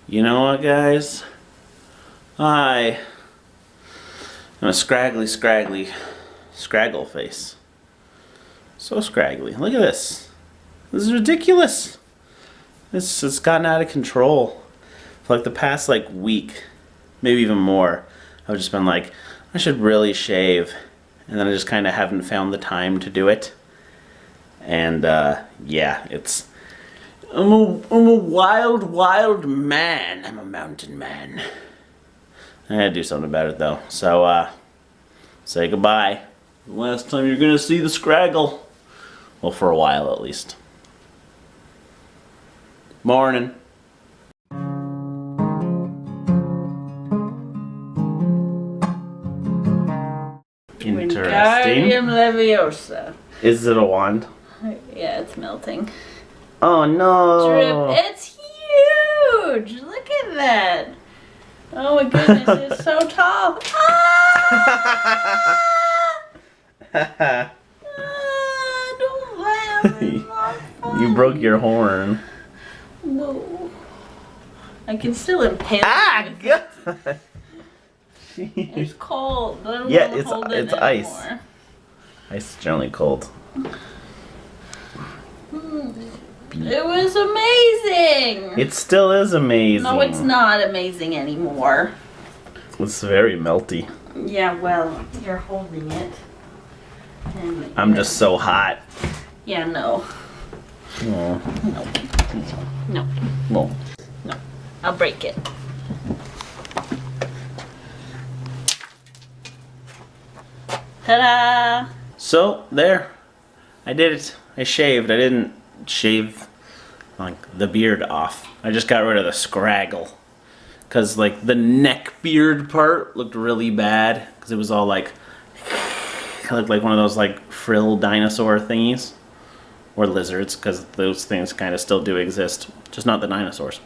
You know what, guys? I'm a scraggle face. So scraggly. Look at this. This is ridiculous. It's gotten out of control. For like the past week, maybe even more, I've just been like, I should really shave. And then I just kind of haven't found the time to do it. And yeah, I'm a wild man. I'm a mountain man. I had to do something about it though. So say goodbye. Last time you're gonna see the scraggle. Well, for a while at least. Morning. Interesting. Wingardium Leviosa. Is it a wand? Yeah, it's melting. Oh no! Drip. It's huge! Look at that! Oh my goodness, it's so tall! Ah! Don't laugh, it's not funny. You broke your horn. Whoa. I can still impale it. God! It's cold. I don't Yeah, want to hold it it's ice. anymore. Ice is generally cold. It was amazing! It still is amazing. No, it's not amazing anymore. It's very melty. Yeah, well, you're holding it. And I'm just so hot. yeah, no. Oh. No. Well. No. I'll break it. Ta-da! So, there. I did it. I shaved. I didn't shave the beard off. I just got rid of the scraggle. Because the neck beard part looked really bad. Because it was all it looked like one of those frill dinosaur thingies. Or lizards, because those things kind of still do exist. Just not the dinosaurs.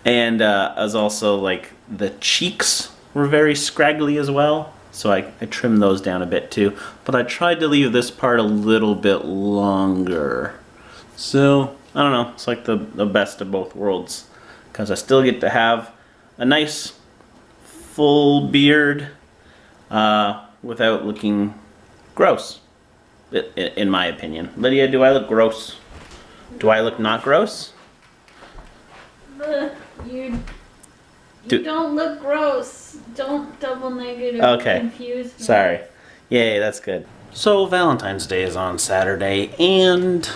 And I was also the cheeks were very scraggly as well. So I trimmed those down a bit too. But I tried to leave this part a little bit longer. So, I don't know. It's the best of both worlds. Because I still get to have a nice full beard without looking gross. In my opinion. Lydia, do I look gross? Do I look not gross? You don't look gross. Don't double negative confuse me. Sorry. Yay, that's good. So Valentine's Day is on Saturday and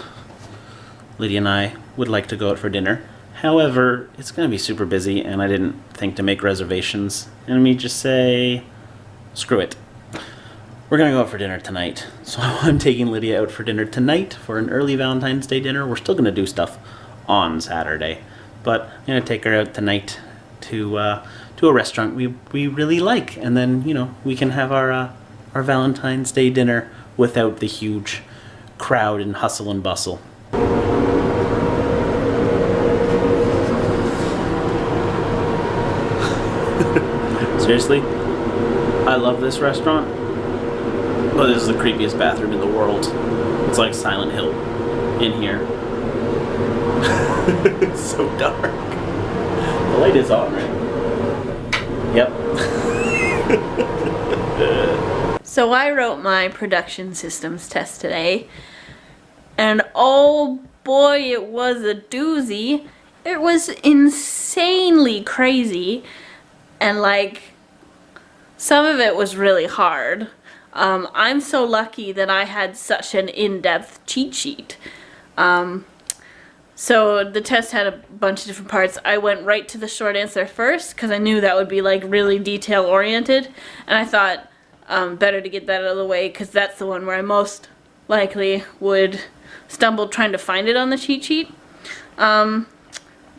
Lydia and I would like to go out for dinner. However, it's going to be super busy and I didn't think to make reservations. And let me just say, screw it. We're going to go out for dinner tonight. So I'm taking Lydia out for dinner tonight for an early Valentine's Day dinner. We're still going to do stuff on Saturday. But I'm going to take her out tonight to a restaurant we really like, and then we can have our Valentine's Day dinner without the huge crowd and hustle and bustle. Seriously, I love this restaurant, but this is the creepiest bathroom in the world. It's like Silent Hill in here. It's so dark. The light is on, right? Yep. So I wrote my production systems test today, and oh boy, it was a doozy. It was insanely crazy, and some of it was really hard. I'm so lucky that I had such an in-depth cheat sheet. So the test had a bunch of different parts. I went right to the short answer first because I knew that would be really detail oriented, and I thought better to get that out of the way because that's the one where I most likely would stumble trying to find it on the cheat sheet. But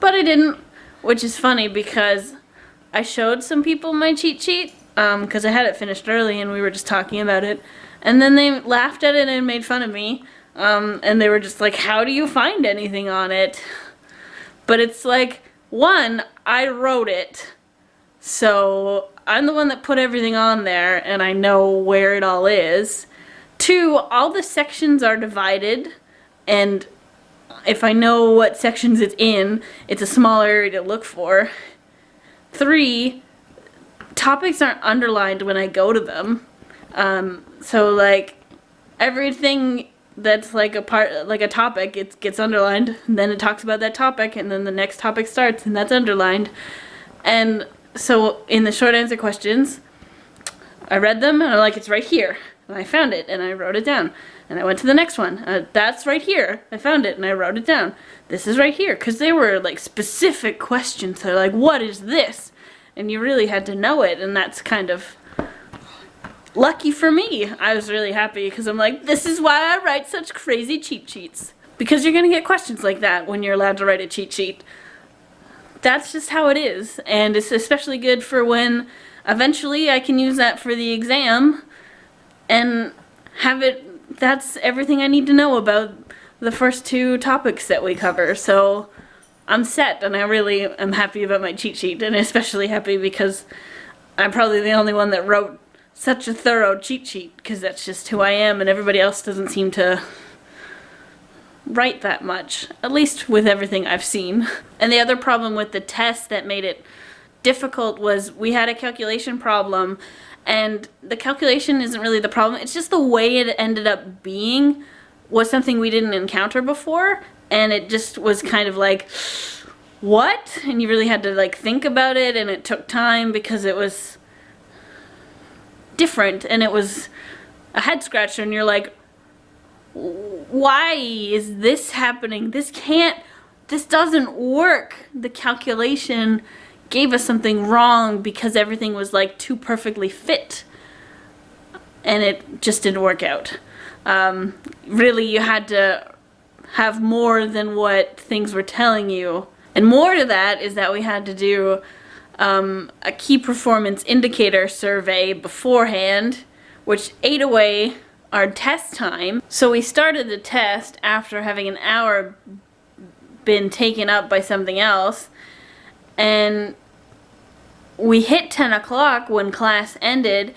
I didn't, which is funny because I showed some people my cheat sheet because I had it finished early and we were just talking about it, and then they laughed at it and made fun of me. And they were just like, how do you find anything on it? But it's one, I wrote it, so I'm the one that put everything on there and I know where it all is. Two, all the sections are divided and if I know what sections it's in, it's a smaller area to look for. 3, topics aren't underlined when I go to them. So like everything that's like a topic, it gets underlined, and then it talks about that topic, and then the next topic starts, and that's underlined. And so in the short answer questions, I read them, and I'm like, it's right here. And I found it, and I wrote it down. And I went to the next one. That's right here. I found it, and I wrote it down. This is right here. Because they were, like, specific questions. They're like, what is this? And you really had to know it, and that's kind of lucky for me. I was really happy, because I'm like, this is why I write such crazy cheat sheets. Because you're going to get questions like that when you're allowed to write a cheat sheet. That's just how it is. And it's especially good for when eventually I can use that for the exam and have it, that's everything I need to know about the first 2 topics that we cover. So I'm set, and I really am happy about my cheat sheet, and especially happy because I'm probably the only one that wrote such a thorough cheat sheet, because that's just who I am, and everybody else doesn't seem to write that much, at least with everything I've seen. And the other problem with the test that made it difficult was we had a calculation problem, and the calculation isn't really the problem, it's just the way it ended up being was something we didn't encounter before, and it just was kind of like, what? And you really had to like think about it, and it took time because it was different, and it was a head scratcher, and you're like, why is this happening? This doesn't work. The calculation gave us something wrong because everything was like too perfectly fit, and it just didn't work out. Really, you had to have more than what things were telling you. And more to that is that we had to do a key performance indicator survey beforehand, which ate away our test time. So we started the test after having an hour been taken up by something else, and we hit 10 o'clock when class ended,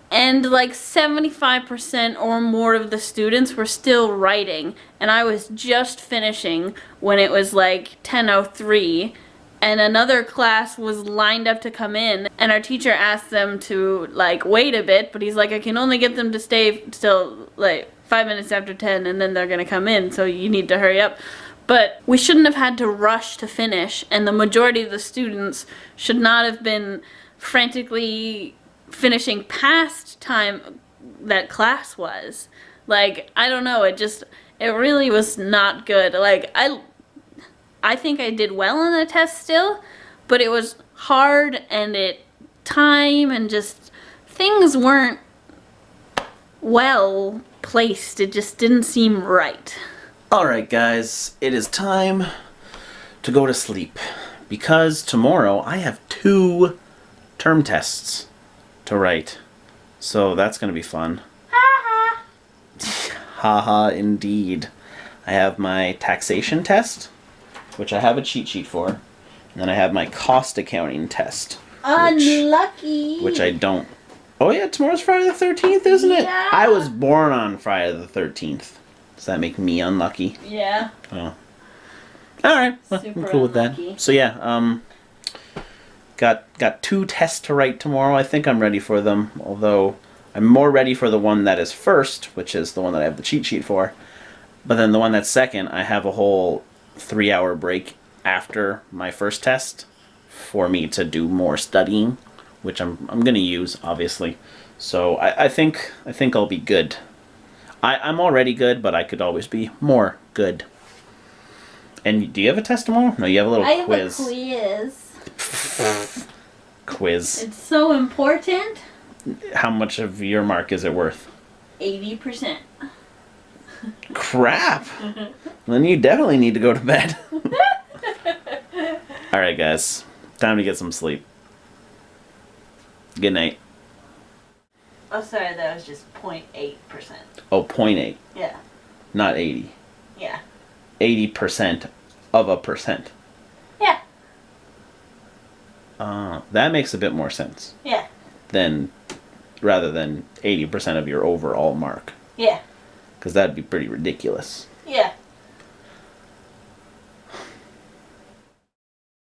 and like 75% or more of the students were still writing, and I was just finishing when it was like 10:03, and another class was lined up to come in, and our teacher asked them to like wait a bit, but he's like, I can only get them to stay till like 5 minutes after 10, and then they're gonna come in, so you need to hurry up. But we shouldn't have had to rush to finish, and the majority of the students should not have been frantically finishing past time that class was. Like, I don't know, it really was not good. Like, I think I did well on the test still, but it was hard, and time and just things weren't well placed. It just didn't seem right. Alright guys, it is time to go to sleep, because tomorrow I have 2 term tests to write. So that's going to be fun. Ha Haha, indeed. I have my taxation test, which I have a cheat sheet for, and then I have my cost accounting test. Unlucky. Which I don't. Oh yeah, tomorrow's Friday the 13th, isn't it? Yeah. I was born on Friday the 13th. Does that make me unlucky? Yeah. Oh. Alright, well, I'm cool with that. So yeah, got 2 tests to write tomorrow. I think I'm ready for them, although I'm more ready for the one that is first, which is the one that I have the cheat sheet for. But then the one that's second, I have a whole 3-hour break after my first test for me to do more studying, which I'm gonna use, obviously. So I think I'll be good. I'm already good, but I could always be more good. And do you have a test tomorrow? No, you have a little quiz. I have a quiz. Quiz. It's so important. How much of your mark is it worth? 80%. Crap! Then you definitely need to go to bed. Alright guys, time to get some sleep. Good night. Oh, sorry, that was just 0.8%. Oh, 0.8. Yeah. Not 80. Yeah. 80% of a percent. Yeah. That makes a bit more sense. Yeah. Rather than 80% of your overall mark. Yeah. Because that'd be pretty ridiculous.